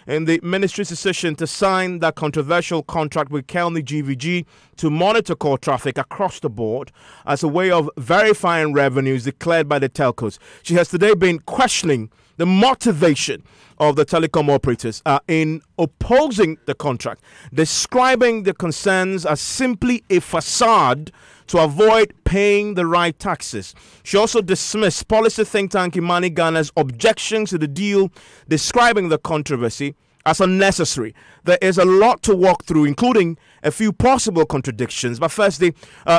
in the ministry's decision to sign that controversial contract with Kelni GVG to monitor call traffic across the board as a way of verifying revenues declared by the telcos. She has today been questioning the motivation of the telecom operators in opposing the contract, describing the concerns as simply a facade to avoid paying the right taxes. She also dismissed policy think tank Imani Ghana's objections to the deal, describing the controversy as unnecessary. There is a lot to walk through, including a few possible contradictions. But first, the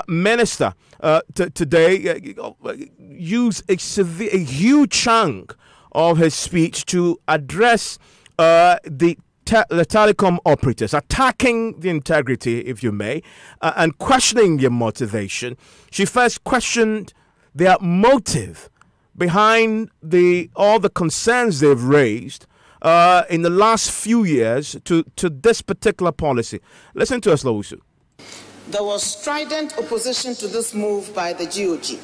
minister today used a huge chunk of his speech to address the telecom operators, attacking the integrity, if you may, and questioning their motivation. She first questioned their motive behind all the concerns they've raised in the last few years to this particular policy. Listen to us, Lawusu. There was strident opposition to this move by the GOG,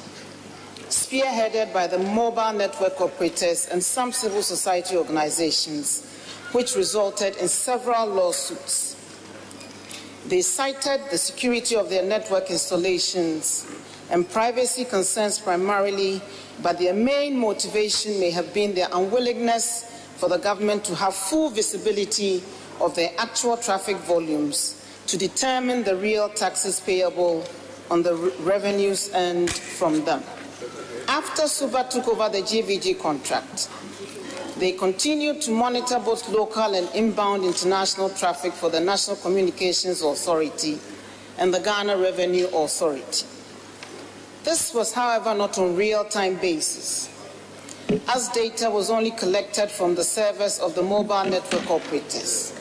spearheaded by the mobile network operators and some civil society organizations, which resulted in several lawsuits. They cited the security of their network installations and privacy concerns primarily, but their main motivation may have been their unwillingness for the government to have full visibility of their actual traffic volumes to determine the real taxes payable on the revenues earned from them. After Suba took over the GVG contract, they continued to monitor both local and inbound international traffic for the National Communications Authority and the Ghana Revenue Authority. This was, however, not on a real-time basis, as data was only collected from the servers of the mobile network operators.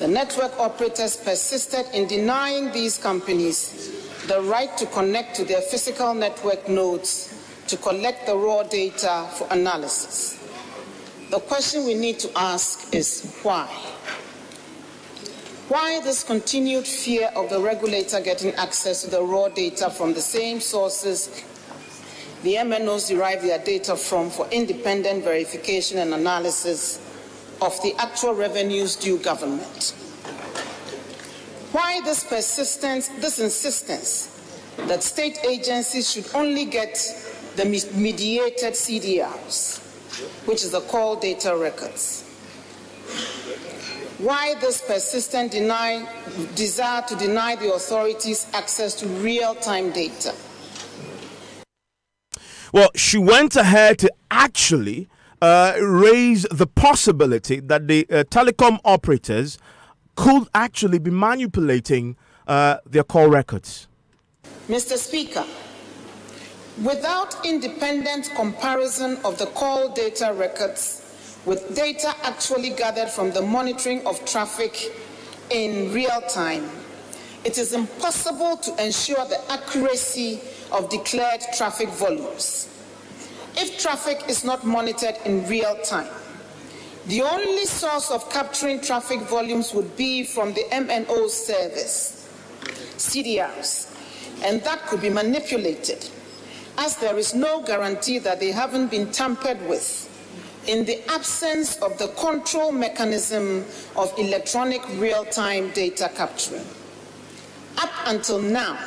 The network operators persisted in denying these companies the right to connect to their physical network nodes to collect the raw data for analysis. The question we need to ask is why? Why this continued fear of the regulator getting access to the raw data from the same sources the MNOs derive their data from for independent verification and analysis of the actual revenues due government? Why this persistence, this insistence that state agencies should only get the mediated CDRs, which is the call data records? Why this persistent desire to deny the authorities access to real-time data? Well, she went ahead to actually raise the possibility that the telecom operators could actually be manipulating their call records. Mr. Speaker, without independent comparison of the call data records with data actually gathered from the monitoring of traffic in real time, it is impossible to ensure the accuracy of declared traffic volumes. If traffic is not monitored in real time, the only source of capturing traffic volumes would be from the MNO service, CDRs, and that could be manipulated, as there is no guarantee that they haven't been tampered with in the absence of the control mechanism of electronic real-time data capturing. Up until now,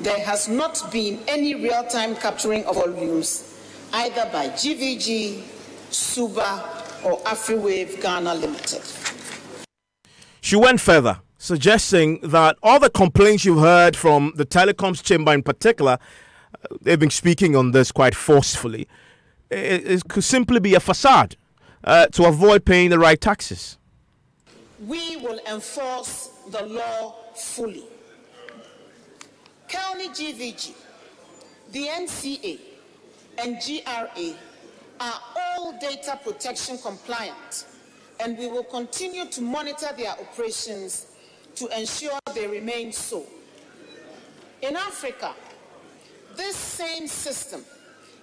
there has not been any real-time capturing of volumes either by GVG, Suba, or AfriWave Ghana Limited. She went further, suggesting that all the complaints you've heard from the telecoms chamber in particular, they've been speaking on this quite forcefully, it could simply be a facade to avoid paying the right taxes. We will enforce the law fully. Kelni GVG, the NCA, and GRA are all data protection compliant, and we will continue to monitor their operations to ensure they remain so. In Africa, this same system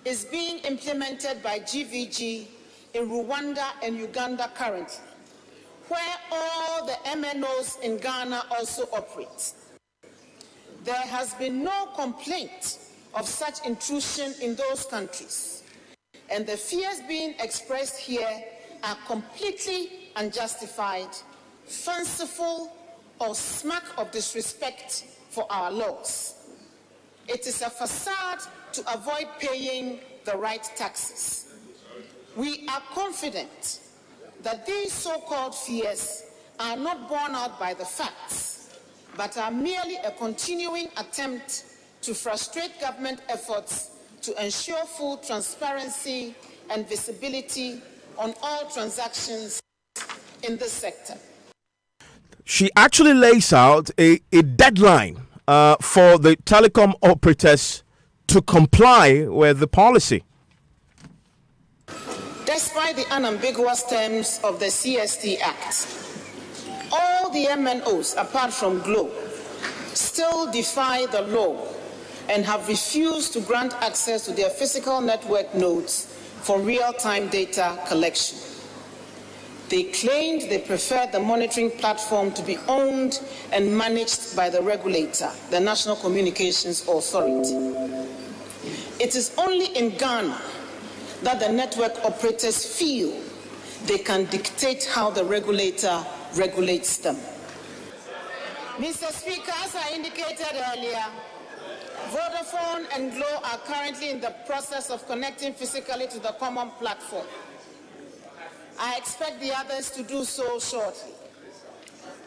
is being implemented by GVG in Rwanda and Uganda currently, where all the MNOs in Ghana also operate. There has been no complaint of such intrusion in those countries, and the fears being expressed here are completely unjustified, fanciful, or smack of disrespect for our laws. It is a facade to avoid paying the right taxes. We are confident that these so-called fears are not borne out by the facts, but are merely a continuing attempt to frustrate government efforts to ensure full transparency and visibility on all transactions in this sector. She actually lays out a deadline for the telecom operators to comply with the policy. Despite the unambiguous terms of the CST Act, all the MNOs, apart from Glo, still defy the law and have refused to grant access to their physical network nodes for real-time data collection. They claimed they preferred the monitoring platform to be owned and managed by the regulator, the National Communications Authority. It is only in Ghana that the network operators feel they can dictate how the regulator regulates them. Mr. Speaker, as I indicated earlier, Vodafone and Glo are currently in the process of connecting physically to the common platform. I expect the others to do so shortly.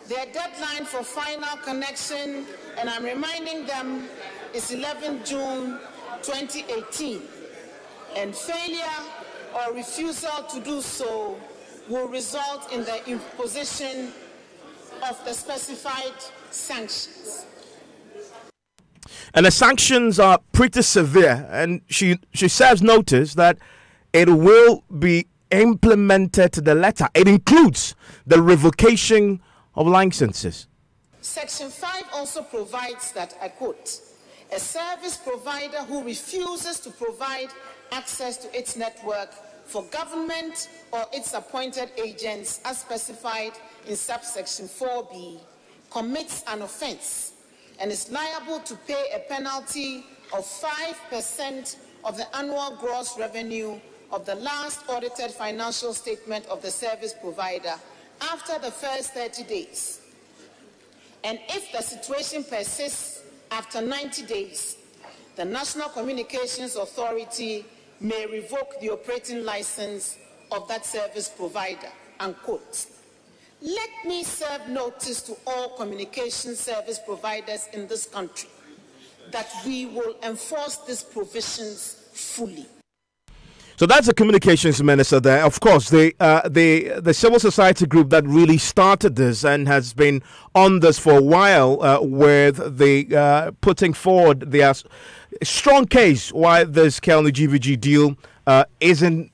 Their deadline for final connection, and I'm reminding them, is 11 June 2018. And failure or refusal to do so will result in the imposition of the specified sanctions. And the sanctions are pretty severe, and she serves notice that it will be implemented to the letter. It includes the revocation of licenses. Section 5 also provides that, I quote, a service provider who refuses to provide access to its network for government or its appointed agents as specified in subsection 4B commits an offense and is liable to pay a penalty of 5% of the annual gross revenue of the last audited financial statement of the service provider after the first 30 days. And if the situation persists after 90 days, the National Communications Authority may revoke the operating license of that service provider, unquote. Let me serve notice to all communication service providers in this country that we will enforce these provisions fully. So that's the communications minister there. Of course, the civil society group that really started this and has been on this for a while with the putting forward their strong case why this Kelni GVG deal isn't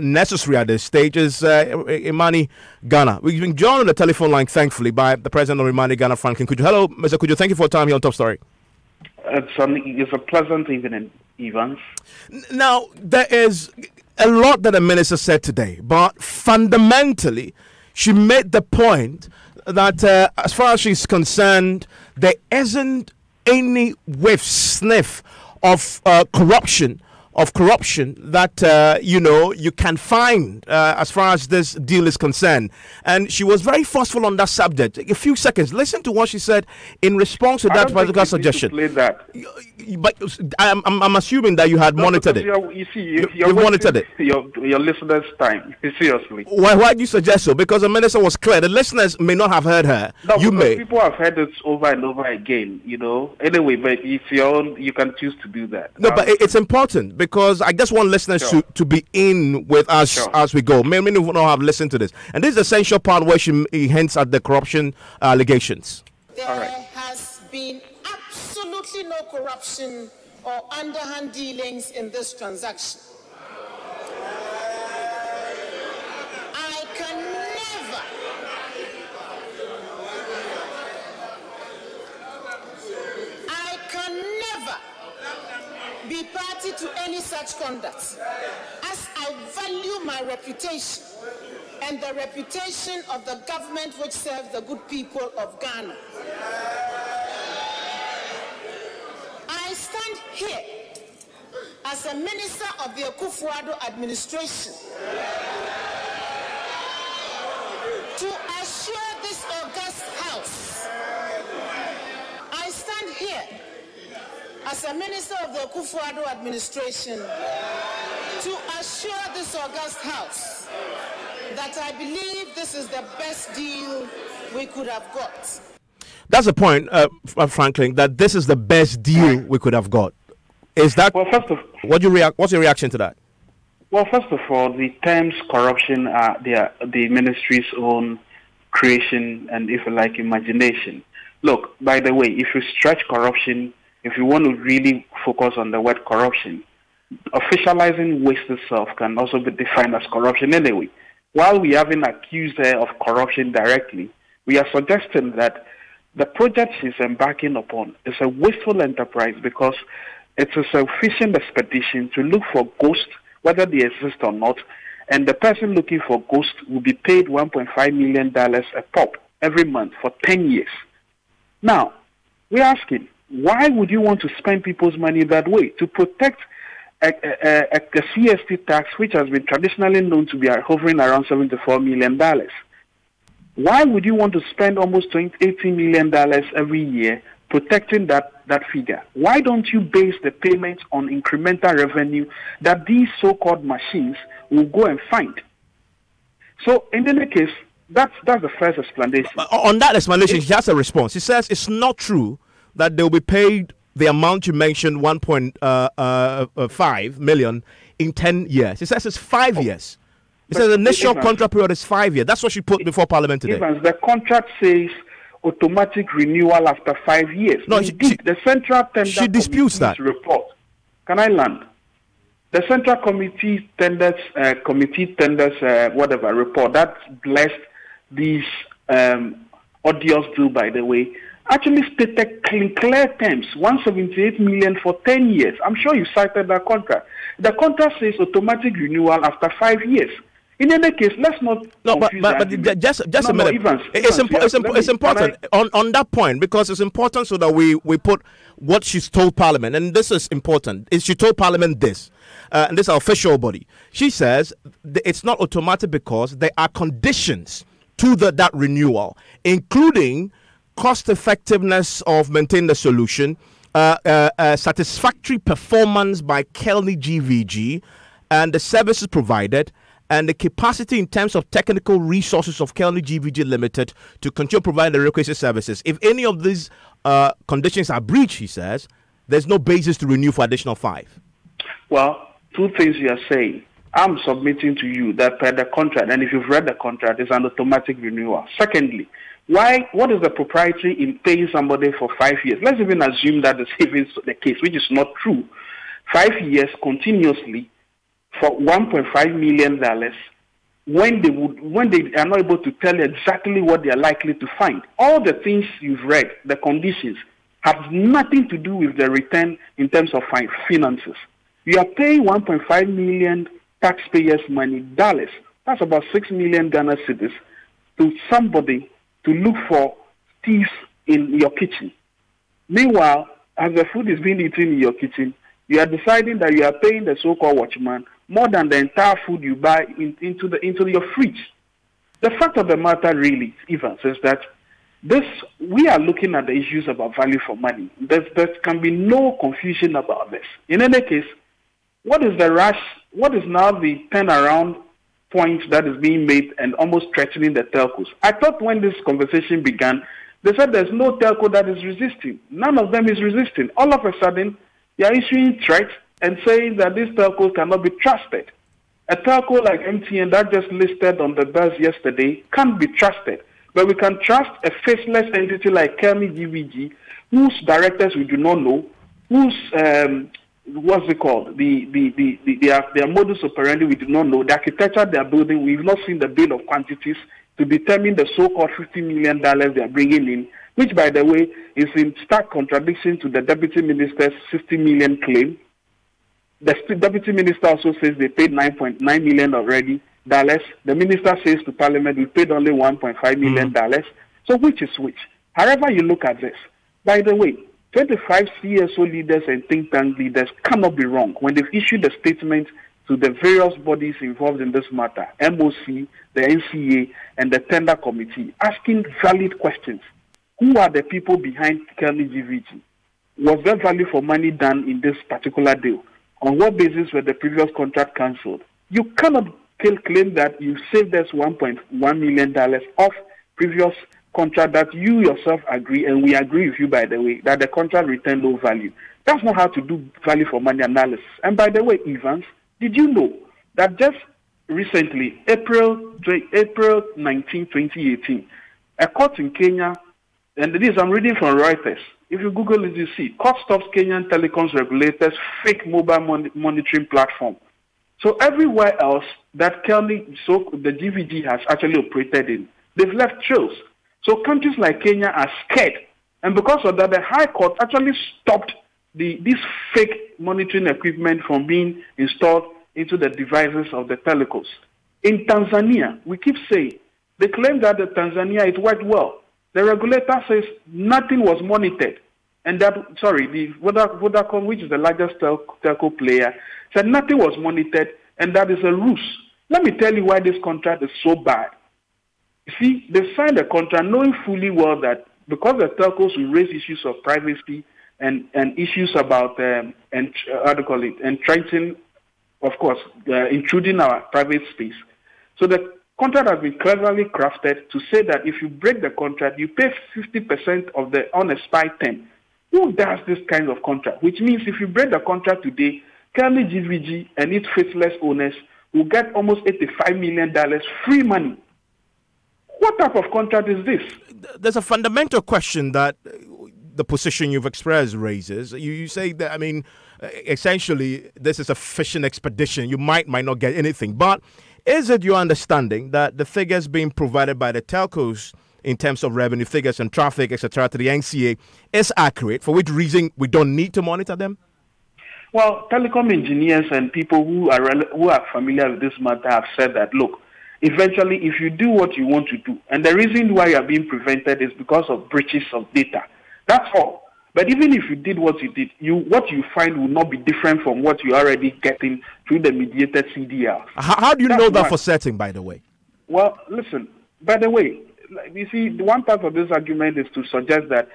necessary at this stage is Imani Ghana. We've been joined on the telephone line, thankfully, by the president of Imani Ghana, Franklin Kujo. Hello, Mr. Kujo. Thank you for your time here on Top Story. It's a pleasant evening, Evans. Now, there is a lot that the minister said today, but fundamentally, she made the point that as far as she's concerned, there isn't any whiff, sniff of corruption that you can find as far as this deal is concerned. And she was very forceful on that subject. A few seconds. Listen to what she said in response to that particular suggestion. Play that. But I'm assuming that you had monitored it. You monitored it. Your listeners' time. Seriously. Why do you suggest so? Because the minister was clear. The listeners may not have heard her. No, you may. People have heard it over and over again. Anyway, but it's your own. You can choose to do that. No, but it's important, because I just want listeners to be in with us as we go. Many will not have listened to this. And this is the essential part where she hints at the corruption allegations. There has been absolutely no corruption or underhand dealings in this transaction. I can never be party to any such conduct, as I value my reputation and the reputation of the government which serves the good people of Ghana. I stand here as a minister of the Akufo-Addo administration as a minister of the Akufo-Addo administration, to assure this august house that I believe this is the best deal we could have got. That's the point, Franklin, that this is the best deal we could have got. Is that, well, first of what's your reaction to that? Well, first of all, the terms corruption are the ministry's own creation and, if you like, imagination. Look, by the way, if you stretch corruption, if you want to really focus on the word corruption, officializing waste itself can also be defined as corruption anyway. While we haven't accused her of corruption directly, we are suggesting that the project she's embarking upon is a wasteful enterprise because it's a sufficient expedition to look for ghosts, whether they exist or not, and the person looking for ghosts will be paid $1.5 million a pop every month for 10 years. Now, we're asking, why would you want to spend people's money that way? To protect a CST tax, which has been traditionally known to be hovering around $74 million. Why would you want to spend almost $18 million every year protecting that figure? Why don't you base the payments on incremental revenue that these so-called machines will go and find? So in any case, that's the first explanation. On that explanation, he has a response. He says it's not true that they'll be paid the amount you mentioned, 1.5 million, in 10 years. He says it's 5 years. He says the initial contract period is 5 years. That's what she put before Parliament today. Evans, the contract says automatic renewal after 5 years. No, the Central Tender she disputes that report. Can I land? The Central Committee tenders report that blessed these odious bill, by the way, actually stated in clear terms 178 million for 10 years. I'm sure you cited that contract. The contract says automatic renewal after 5 years. In any case, let's not. No, but just a minute. Evans, it's important on that point, because it's important so that we put what she's told Parliament, and this is important. She told Parliament this, and this is our official body. She says it's not automatic because there are conditions to that renewal, including cost effectiveness of maintaining the solution, satisfactory performance by Kelni GVG, and the services provided, and the capacity in terms of technical resources of Kelni GVG Limited to continue providing the requisite services. If any of these conditions are breached, he says, there's no basis to renew for additional 5. Well, two things you are saying. I'm submitting to you that per the contract, and if you've read the contract, it's an automatic renewal. Secondly, what is the propriety in paying somebody for 5 years? Let's even assume that is even the case, which is not true. 5 years continuously for $1.5 million when they are not able to tell you exactly what they are likely to find. All the things you've read, the conditions, have nothing to do with the return in terms of finances. You are paying 1.5 million taxpayers' money, dollars. That's about 6 million Ghana cedis, to somebody to look for thieves in your kitchen. Meanwhile, as the food is being eaten in your kitchen, you are deciding that you are paying the so-called watchman more than the entire food you buy into your fridge. The fact of the matter really, Evans, is that we are looking at the issues about value for money. There can be no confusion about this. In any case, what is the rush? What is now the turnaround point that is being made and almost threatening the telcos? I thought when this conversation began, they said there's no telco that is resisting. None of them is resisting. All of a sudden, they are issuing threats and saying that these telcos cannot be trusted. A telco like MTN that just listed on the buzz yesterday can't be trusted. But we can trust a faceless entity like Kelni GVG, whose directors we do not know, whose what's it called? Their modus operandi we do not know. The architecture they are building, we've not seen the bill of quantities to determine the so-called $50 million they are bringing in, which, by the way, is in stark contradiction to the Deputy Minister's $60 million claim. The Deputy Minister also says they paid $9.9 million already. The Minister says to Parliament, we paid only $1.5 million. So which is which? However you look at this, by the way, 25 CSO leaders and think tank leaders cannot be wrong when they've issued a statement to the various bodies involved in this matter, MOC, the NCA, and the Tender Committee, asking valid questions. Who are the people behind Kelni GVG? Was there value for money done in this particular deal? On what basis were the previous contract cancelled? You cannot claim that you saved us $1.1 million off previous contract that you yourself agree, and we agree with you, by the way, that the contract returned low value. That's not how to do value for money analysis. And by the way, Evans, did you know that just recently, April 19, 2018, a court in Kenya, and this I'm reading from Reuters. If you Google it, you see, court stops Kenyan telecoms regulators' fake mobile monitoring platform. So everywhere else that Kelni, so the GVG has actually operated in, they've left trails. So countries like Kenya are scared. And because of that, the High Court actually stopped this fake monitoring equipment from being installed into the devices of the telcos. In Tanzania, we keep saying, they claim that the Tanzania, it worked well. The regulator says nothing was monitored. And that, the Vodacom, which is the largest telco player, said nothing was monitored, and that is a ruse. Let me tell you why this contract is so bad. You see, they signed a contract knowing fully well that because the telcos will raise issues of privacy and issues about, entrenching, of course, intruding our private space. So the contract has been cleverly crafted to say that if you break the contract, you pay 50% of the unexpired term. Who does this kind of contract? Which means if you break the contract today, Kelni GVG and its faithless owners will get almost $85 million free money. What type of contract is this? There's a fundamental question that the position you've expressed raises. You say that, essentially, this is a fishing expedition. You might not get anything. But is it your understanding that the figures being provided by the telcos in terms of revenue figures and traffic, etc., to the NCA is accurate, for which reason we don't need to monitor them? Well, telecom engineers and people who are familiar with this matter have said that, look, eventually, if you do what you want to do, and the reason why you are being prevented is because of breaches of data. That's all. But even if you did what you did, what you find will not be different from what you're already getting through the mediated CDR. How do you know that for certain, by the way? Well, listen, by the way, you see, one part of this argument is to suggest that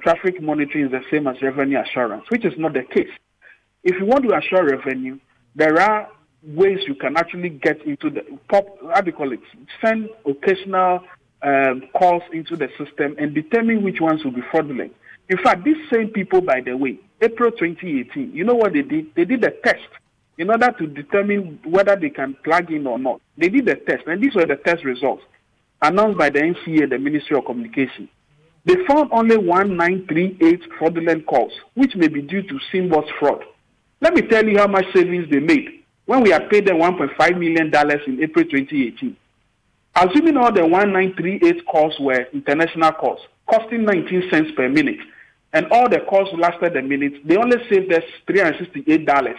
traffic monitoring is the same as revenue assurance, which is not the case. If you want to assure revenue, there are ways you can actually get into the send occasional calls into the system and determine which ones will be fraudulent. In fact, these same people, by the way, April 2018, you know what they did? They did a test in order to determine whether they can plug in or not. They did a test, and these were the test results announced by the NCA, the Ministry of Communication. They found only 1938 fraudulent calls, which may be due to SIM-box fraud. Let me tell you how much savings they made when we had paid them $1.5 million in April 2018. Assuming all the 1938 calls were international calls, costing 19 cents per minute, and all the calls lasted a minute, they only saved us $368.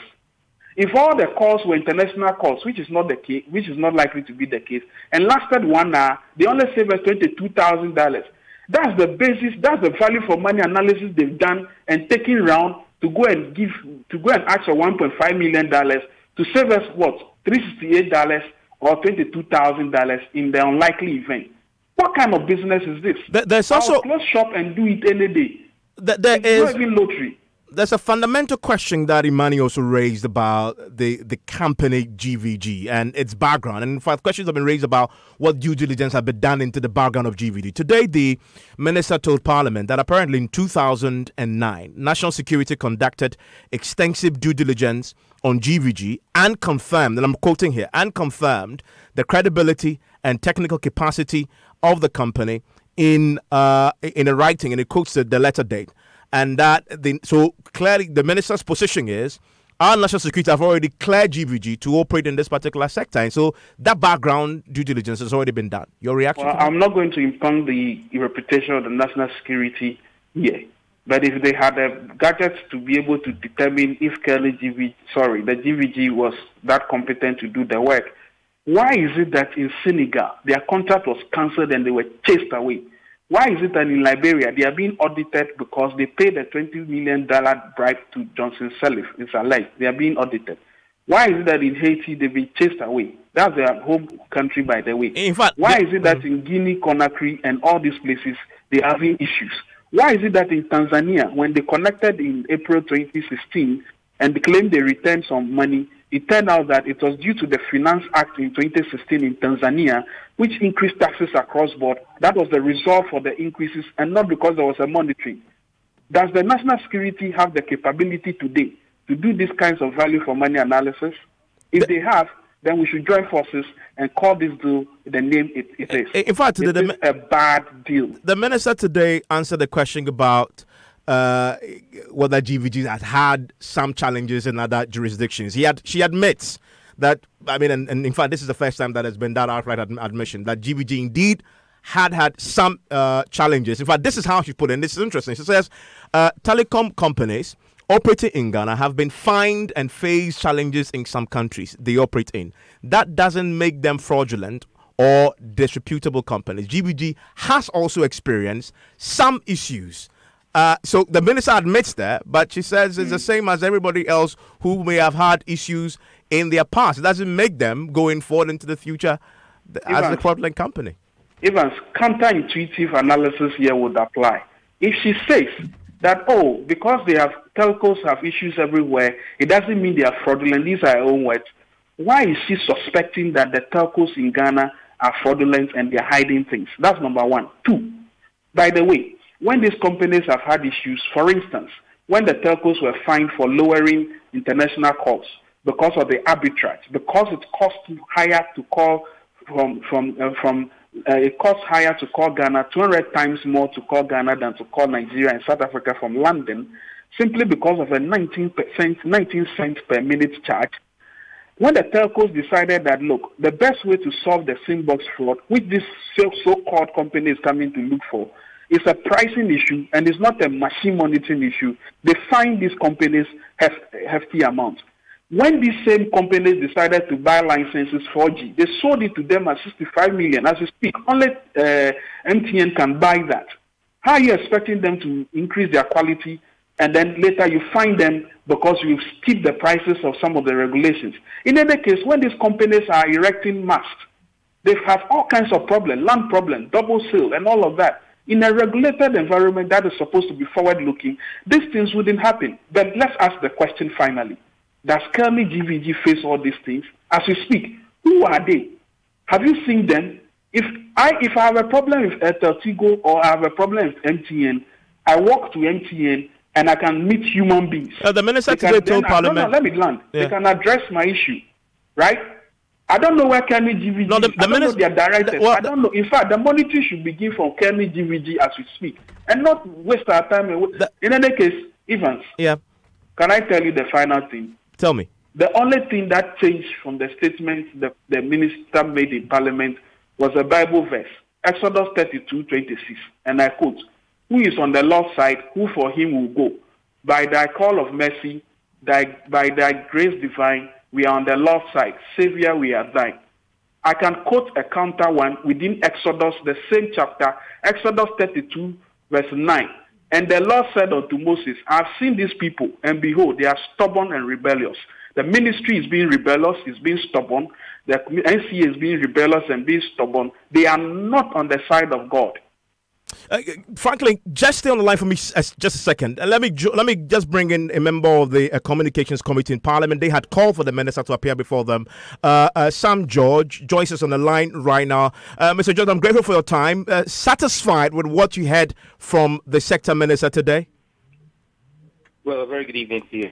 If all the calls were international calls, which is not the case, which is not likely to be the case, and lasted 1 hour, they only saved us $22,000. That's the basis, that's the value for money analysis they've done and taking round to go and ask for $1.5 million to save us what? $368 or $22,000 in the unlikely event. What kind of business is this? There's also I'll close shop and do it any day. It's not even lottery. There's a fundamental question that Imani also raised about the company GVG and its background. And in fact, questions have been raised about what due diligence has been done into the background of GVG. Today, the minister told Parliament that apparently in 2009, National Security conducted extensive due diligence on GVG and confirmed, and I'm quoting here, and confirmed the credibility and technical capacity of the company in a writing, and it quotes the letter date. And so clearly the minister's position is our national security have already cleared GVG to operate in this particular sector. And so that background due diligence has already been done. Your reaction? Well, I'm not going to impugn the reputation of the national security here. But if they had gadgets to be able to determine if the GVG was that competent to do the work, why is it that in Senegal their contract was cancelled and they were chased away? Why is it that in Liberia they are being audited because they paid a $20 million bribe to Johnson Sirleaf? It's alleged they are being audited. Why is it that in Haiti they've been chased away? That's their home country, by the way. In fact, why is it that in Guinea, Conakry, and all these places they are having issues? Why is it that in Tanzania, when they connected in April 2016 and they claimed they returned some money, it turned out that it was due to the Finance Act in 2016 in Tanzania, which increased taxes across board. That was the result for the increases and not because there was a monitoring. Does the national security have the capability today to do these kinds of value for money analysis? If they have, then we should join forces and call this deal the name it is. In fact, it is a bad deal. The minister today answered the question about whether GVG had some challenges in other jurisdictions. She admits that, I mean, and in fact, this is the first time that has been that outright admission, that GVG indeed had some challenges. In fact, this is how she put it, and this is interesting. She says, telecom companies operating in Ghana have been fined and face challenges in some countries they operate in. That doesn't make them fraudulent or disreputable companies. GVG has also experienced some issues. So the minister admits that, but she says it's the same as everybody else who may have had issues in their past. It doesn't make them going forward into the future as a fraudulent company. Evans, counterintuitive analysis here would apply. If she says that, oh, because telcos have issues everywhere, it doesn't mean they are fraudulent. These are her own words. Why is she suspecting that the telcos in Ghana are fraudulent and they're hiding things? That's number one. Two, by the way, when these companies have had issues, for instance, when the telcos were fined for lowering international calls because of the arbitrage, because it costs higher to call it costs higher to call Ghana, 200 times more to call Ghana than to call Nigeria and South Africa from London, simply because of a 19 cents per minute charge. When the telcos decided that, look, the best way to solve the SIM-box fraud, which this so-called company is coming to look for, is a pricing issue and it's not a machine monitoring issue, they find these companies hefty amounts. When these same companies decided to buy licenses 4G, they sold it to them at 65 million. As we speak, only MTN can buy that. How are you expecting them to increase their quality and then later you find them because you've skipped the prices of some of the regulations? In any case, when these companies are erecting masts, they have all kinds of problems, land problems, double sale and all of that. In a regulated environment that is supposed to be forward-looking, these things wouldn't happen. But let's ask the question finally. Does Kelni GVG face all these things? As we speak, who are they? Have you seen them? If I have a problem with Tigo or I have a problem with MTN, I walk to MTN and I can meet human beings. The minister today told Parliament. No, let me land. Yeah. They can address my issue, right? I don't know where Kelni GVG is. I don't know their directors. I don't know. In fact, the monitoring should begin from Kelni GVG as we speak and not waste our time. In any case, Evans, can I tell you the final thing? Tell me. The only thing that changed from the statement the minister made in Parliament was a Bible verse, Exodus 32:26, and I quote, "Who is on the Lord's side, who for him will go? By thy call of mercy, by thy grace divine, we are on the Lord's side. Savior, we are thine." I can quote a counter one within Exodus, the same chapter, Exodus 32, verse 9. And the Lord said unto Moses, I have seen these people, and behold, they are stubborn and rebellious. The ministry is being rebellious, is being stubborn. The NCA is being rebellious and being stubborn. They are not on the side of God. Franklin, just stay on the line for me just a second. Let me just bring in a member of the Communications Committee in Parliament. They had called for the minister to appear before them. Sam George. Joyce is on the line right now. Mr. George, I'm grateful for your time. Satisfied with what you heard from the sector minister today? Well, a very good evening to you.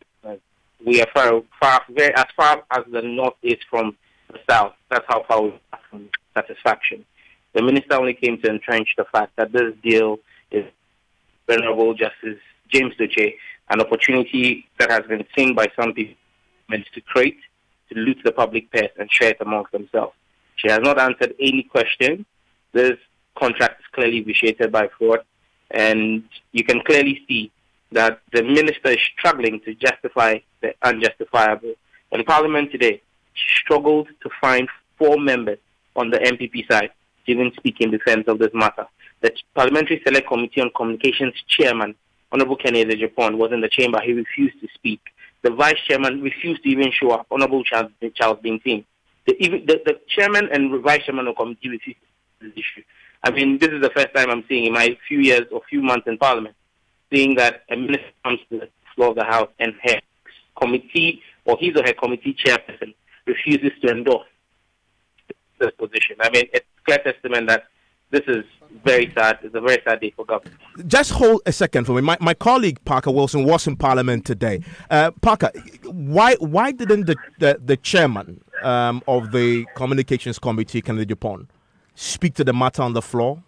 We are as far as the north is from the south. That's how far we are from satisfaction. The minister only came to entrench the fact that this deal is Venerable Justice James Doche, an opportunity that has been seen by some people to create, to loot the public purse and share it amongst themselves. She has not answered any question. This contract is clearly vitiated by fraud, and you can clearly see that the minister is struggling to justify the unjustifiable. In Parliament today, she struggled to find 4 members on the MPP side to even speak in defense of this matter. The Parliamentary Select Committee on Communications chairman, Honorable Kelni GVG, was in the chamber. He refused to speak. The vice chairman refused to even show up, Honorable Charles Bintine. The chairman and vice chairman of the committee refused to speak this issue. I mean, this is the first time I'm seeing in my few years or few months in Parliament, seeing that a minister comes to the floor of the House and her committee or his or her committee chairperson refuses to endorse this position. I mean, it's clear testament that this is very sad. It's a very sad day for government. Just hold a second for me. My colleague Parker Wilson was in Parliament today. Parker, why didn't the chairman of the Communications Committee, Kelni GVG, speak to the matter on the floor?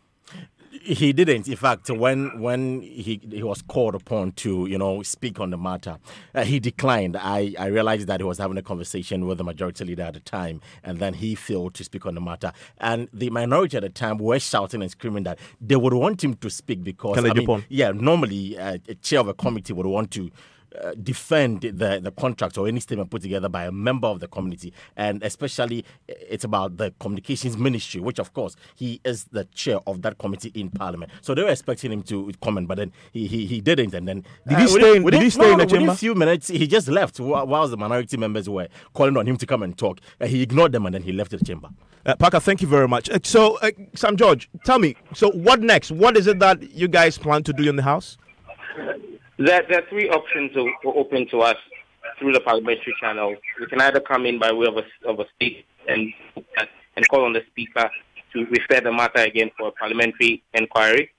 He didn't. In fact, when he was called upon to speak on the matter, he declined. I realized that he was having a conversation with the majority leader at the time, and then he failed to speak on the matter. And the minority at the time were shouting and screaming that they would want him to speak because normally a chair of a committee would want to defend the contract or any statement put together by a member of the community, and especially it's about the communications ministry, which of course he is the chair of that committee in Parliament. So they were expecting him to comment, but then he didn't. And then did he stay in the chamber? Within a few minutes, he just left while the minority members were calling on him to come and talk. He ignored them and then he left the chamber. Parker, thank you very much. So, Sam George, tell me, so what next? What is it that you guys plan to do in the House? There are three options open to us through the parliamentary channel. We can either come in by way of a speech and call on the Speaker to refer the matter again for a parliamentary inquiry.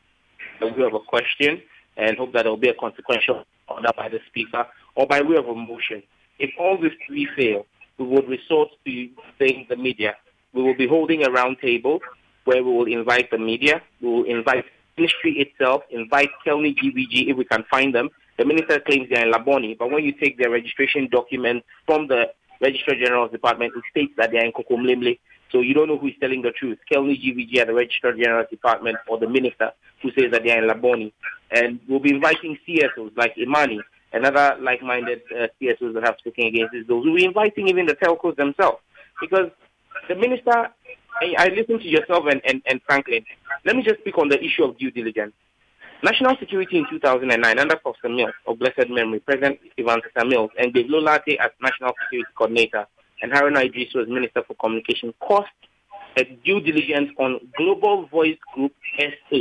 By way of a question and hope that there will be a consequential order by the Speaker, or by way of a motion. If all these three fail, we would resort to saying the media. We will be holding a round table where we will invite the media, we will invite ministry itself, invite Kelni GVG if we can find them. The minister claims they are in Laboni, but when you take their registration document from the Registrar General's Department, it states that they are in Kokomlemle. So you don't know who is telling the truth. Kelni GVG at the Registrar General's Department or the minister who says that they are in Laboni. And we'll be inviting CSOs like Imani and other like-minded CSOs that have spoken against this. We'll be inviting even the telcos themselves. Because the minister, I listened to yourself and Franklin. Let me just speak on the issue of due diligence. National security in 2009 under Professor Mills of blessed memory, President Evans Mensah and Dave Lolate as National Security Coordinator and Haruna Idris was Minister for Communication cost a due diligence on Global Voice Group SA.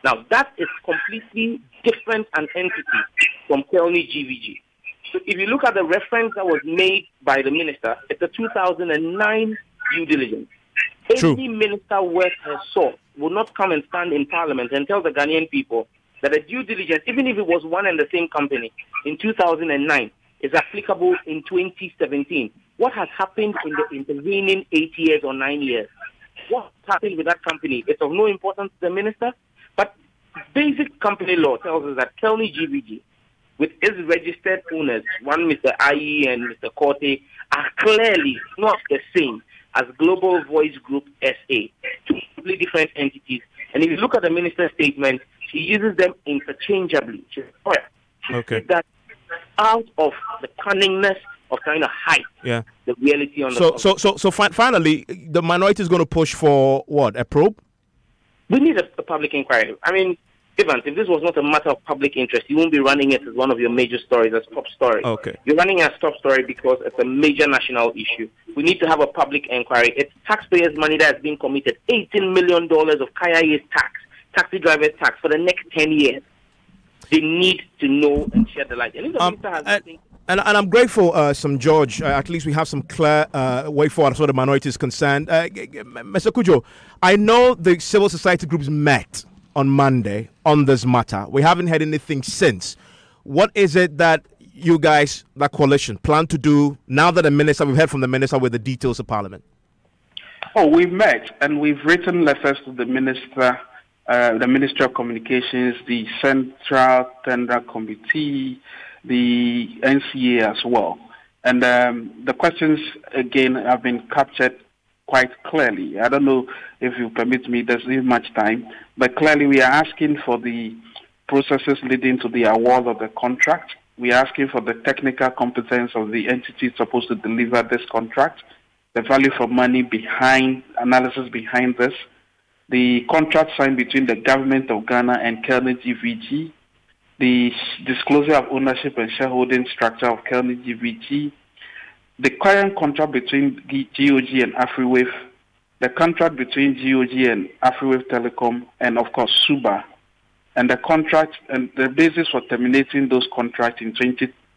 Now that is completely different an entity from Kelni GVG. So if you look at the reference that was made by the minister, it's a 2009 due diligence. Any minister worth her salt will not come and stand in Parliament and tell the Ghanaian people that a due diligence, even if it was one and the same company in 2009, is applicable in 2017. What has happened in the intervening 8 years or 9 years? What happened with that company? It's of no importance to the minister, but basic company law tells us that Kelni GVG, with its registered owners, one Mr. IE and Mr. Korte, are clearly not the same as Global Voice Group SA, two completely different entities. And if you look at the minister's statement, she uses them interchangeably. She did that out of the cunningness of trying to hide the reality on the So finally, the minority is going to push for what? A probe? We need a public inquiry. I mean, Evans, if this was not a matter of public interest, you won't be running it as one of your major stories, as top story. Okay. You're running as top story because it's a major national issue. We need to have a public inquiry. It's taxpayers' money that has been committed, $18 million of KIA's tax, taxi driver's tax for the next 10 years. They need to know and shed the light. And if the minister has nothing... And I'm grateful, Sam George. At least we have some clear way forward as far as the minority is concerned. Mr. Kujo, I know the civil society groups met on Monday on this matter. We haven't had anything since. What is it that you guys, that coalition, plan to do now that we've heard from the minister with the details of Parliament? Oh, we've met and we've written letters to the minister, the Ministry of Communications, the Central Tender Committee, the NCA as well. And the questions, again, have been captured quite clearly. I don't know if you permit me, there's not much time, but clearly we are asking for the processes leading to the award of the contract. We are asking for the technical competence of the entity supposed to deliver this contract, the value for money behind, analysis behind this, the contract signed between the government of Ghana and Kelni GVG, the disclosure of ownership and shareholding structure of Kelni GVG, the current contract between GOG and AfriWave, the contract between GOG and Afriwave Telecom and, of course, Suba, and the contract and the basis for terminating those contracts in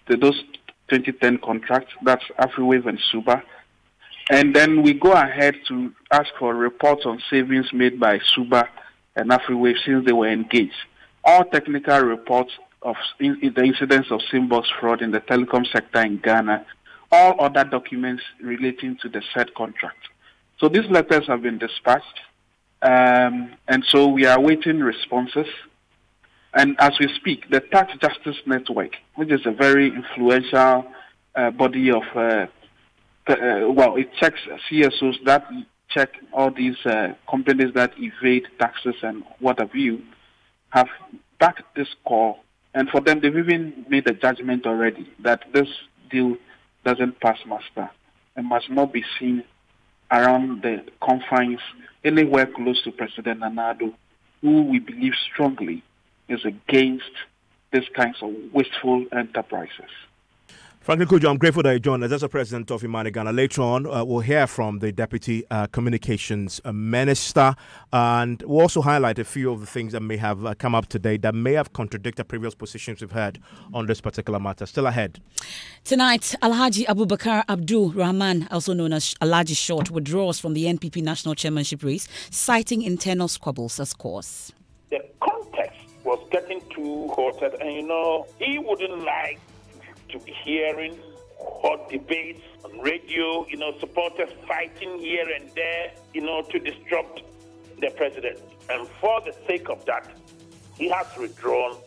those 2010 contracts, that's Afriwave and Suba. And then we go ahead to ask for reports on savings made by Suba and Afriwave since they were engaged. All technical reports of the incidence of SIMBOX fraud in the telecom sector in Ghana, all other documents relating to the said contract. So these letters have been dispatched, and so we are awaiting responses. And as we speak, the Tax Justice Network, which is a very influential body of, it checks CSOs that check all these companies that evade taxes and what have you, have backed this call. And for them, they've even made a judgment already that this deal doesn't pass muster and must not be seen around the confines anywhere close to President Nana-Addo, who we believe strongly is against these kinds of wasteful enterprises. Franklin Kujo, I'm grateful that you joined us as a president of Imani Ghana. Later on, we'll hear from the Deputy Communications Minister, and we'll also highlight a few of the things that may have come up today that may have contradicted previous positions we've heard on this particular matter. Still ahead. Tonight, Alhaji Abubakar Abdul Rahman, also known as Alhaji Short, withdraws from the NPP national chairmanship race, citing internal squabbles as cause. The context was getting too heated, and he wouldn't like to be hearing hot debates on radio, supporters fighting here and there, to disrupt the president. And for the sake of that, he has withdrawn.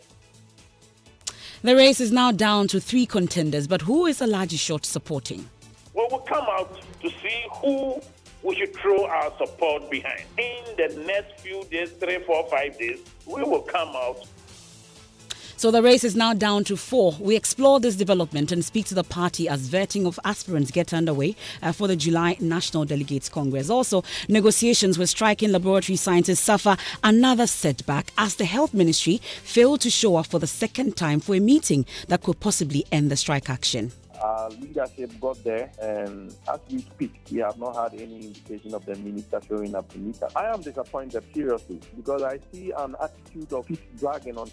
The race is now down to 3 contenders, but who is Alhaji Short supporting? Well, we'll come out to see who we should throw our support behind. In the next few days, 3, 4, 5 days, we will come out. So the race is now down to 4. We explore this development and speak to the party as vetting of aspirants get underway for the July National Delegates Congress. Also, negotiations with striking laboratory scientists suffer another setback as the Health Ministry failed to show up for the second time for a meeting that could possibly end the strike action. Our leadership got there, and as we speak, we have not had any indication of the minister showing up to meet us. I am disappointed, seriously, because I see an attitude of peace dragging on.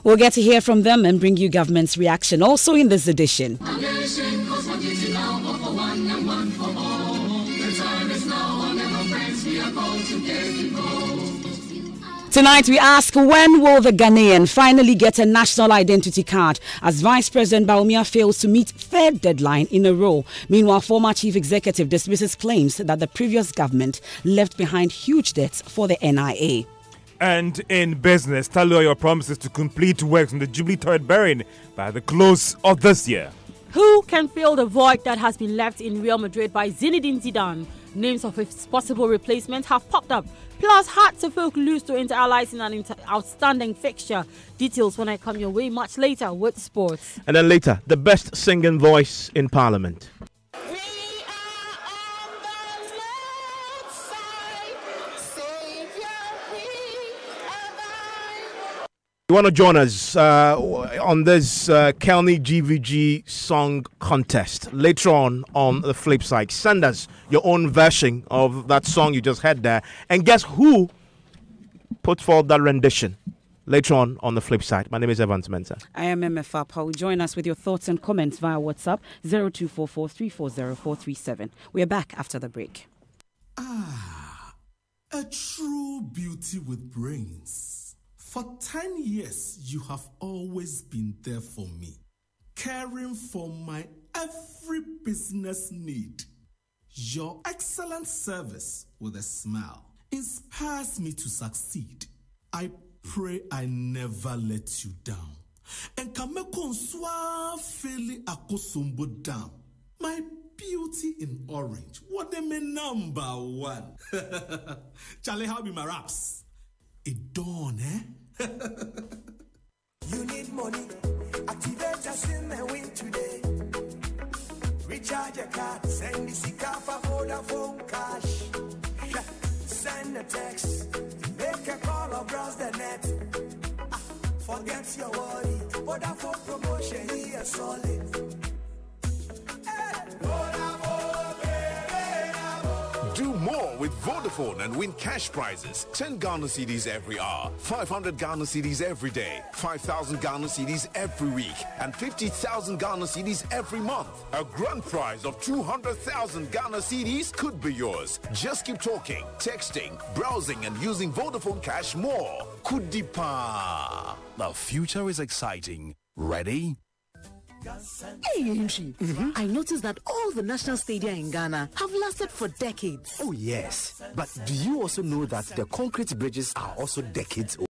We'll get to hear from them and bring you government's reaction also in this edition. Tonight we ask, when will the Ghanaian finally get a national identity card as Vice President Bawumia fails to meet third deadline in a row? Meanwhile, former Chief Executive dismisses claims that the previous government left behind huge debts for the NIA. And in business, tally your promises to complete works on the Jubilee Turret bearing by the close of this year. Who can fill the void that has been left in Real Madrid by Zinedine Zidane? Names of his possible replacements have popped up. Plus, Hearts of Oak lose to Inter Allies in an outstanding fixture. Details when I come your way much later with sports. And then later, the best singing voice in Parliament. You want to join us on this Kelni GVG song contest later on the flip side. Send us your own version of that song you just heard there, and guess who put forward that rendition later on the flip side. My name is Evans Mensah. I am MF Paul. Join us with your thoughts and comments via WhatsApp 0244 340 437. We are back after the break. A true beauty with brains. For 10 years, you have always been there for me, caring for my every business need. Your excellent service with a smile inspires me to succeed. I pray I never let you down. And kameko feli akosombo down. My beauty in orange. What am I number 1? Charlie, how be my raps? It dawn, eh? You need money. Activate your SIM and win today. Recharge your card. Send the Sika for Vodafone cash. Send a text. Make a call or browse the net. Forget your worry. Vodafone promotion here solid. Vodafone, baby, with Vodafone and win cash prizes. 10 Ghana cedis every hour, 500 Ghana cedis every day, 5,000 Ghana cedis every week, and 50,000 Ghana cedis every month. A grand prize of 200,000 Ghana cedis could be yours. Just keep talking, texting, browsing, and using Vodafone Cash more. Kudipa. The future is exciting. Ready? Hey, Yinchi. I noticed that all the national stadia in Ghana have lasted for decades. Oh, yes. But do you also know that the concrete bridges are also decades old?